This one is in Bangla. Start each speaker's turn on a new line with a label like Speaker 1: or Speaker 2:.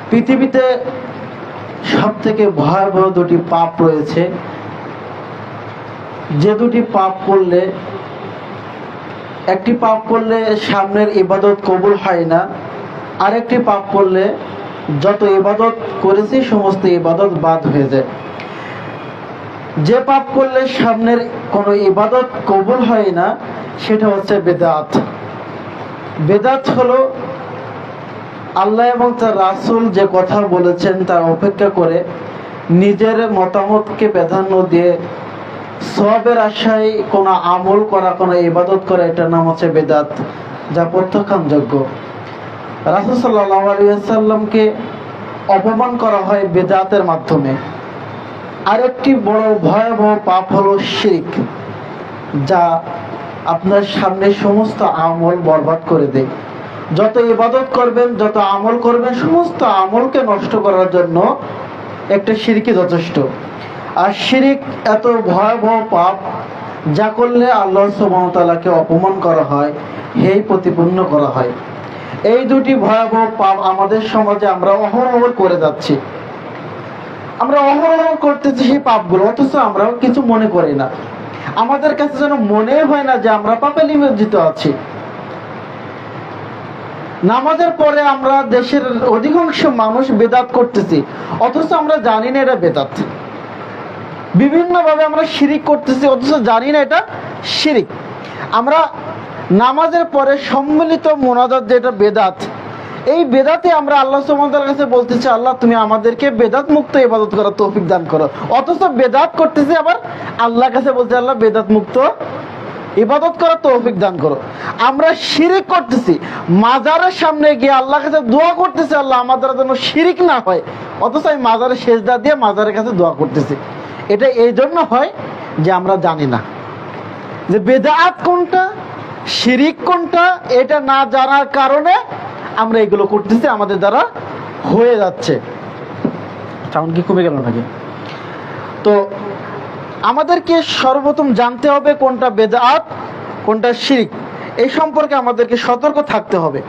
Speaker 1: পৃথিবীতে সবথেকে ভয়াবহ দুটি পাপ রয়েছে, যে দুটি পাপ করলে, একটি পাপ করলে সামনের ইবাদত কবুল হয় না, আরেকটি পাপ করলে যত ইবাদত করেছি সমস্ত ইবাদত বাদ হয়ে যায়। যে পাপ করলে সামনের কোনো ইবাদত কবুল হয় না সেটা হচ্ছে বেদাত। বেদাত হলো আল্লাহ এবং তার রাসূল যে কথা বলেছেন তার অপেক্ষা করে নিজের মতামতকে প্রাধান্য দিয়ে সওয়াবের আশায় কোনো আমল করা, কোনো ইবাদত করা, এটার নাম হচ্ছে বেদাত, যা প্রত্যাখ্যানযোগ্য। রাসূল সাল্লাল্লাহু আলাইহি ওয়াসাল্লামকে অপমান করা হয় বেদাতের মাধ্যমে। আরেকটি বড় ভয়াবহ পাপ হলো শিরক, যা আপনার সামনে সমস্ত আমল বরবাদ করে দেয়। যত ইবাদত করবেন, যত আমল করবেন, সমস্ত আমলকে নষ্ট করার জন্য একটা শিরকই যথেষ্ট। আর শিরক এত ভয়াবহ পাপ, যা করলে আল্লাহ সুবহানাহু ওয়া তাআলাকে অপমান করা হয়, হেয় প্রতিপন্ন করা হয়। এই দুটি ভয়াবহ পাপ আমাদের সমাজে আমরা অহরহ করে যাচ্ছি। আমরা অহরহ করতেছি সেই পাপগুলো, অথচ আমরাও কিছু মনে করি না। আমাদের কাছে যেন মনে হয় না যে আমরা পাপে নিমজ্জিত আছি। নামাজের পরে আমরা দেশের অধিকাংশ মানুষ বেদাত করতেছি, অথচ আমরা জানি না এটা বেদাত। বিভিন্নভাবে আমরা শিরিক করতেছি, অথচ জানি না এটা শিরিক। আমরা নামাজের পরে সম্মিলিত মুনাজাত, যেটা বেদাত, এই বেদাতে আমরা আল্লাহ সুবহানাহু ওয়া তাআলার কাছে বলতেছি, আল্লাহ তুমি আমাদেরকে বেদাত মুক্ত ইবাদত করার তৌফিক দান করো, অথচ বেদাত করতেছি আবার আল্লাহর কাছে বলছি, আল্লাহ বেদাত মুক্ত ইবাদত করার তৌফিক দান করো। আমরা শিরিক করতেছি, মাজারের সামনে গিয়ে আল্লাহর কাছে দোয়া করতেছি, আল্লাহ আমাদের যেন শিরিক না হয়, অথচ আমি মাজারে সেজদা দিয়ে মাজারের কাছে দোয়া করতেছি। এটা এই জন্য হয় যে আমরা জানি না যে বেদাত কোনটা, শিরিক কোনটা। এটা না জানার কারণে আমরা এগুলো করতেছি, আমাদের দ্বারা হয়ে যাচ্ছে। সাউন্ড কি কমে গেল নাকি? তো আমাদেরকে সর্বপ্রথম জানতে হবে কোনটা বেদাত, কোনটা শিরিক। এই সম্পর্কে আমাদেরকে সতর্ক থাকতে হবে।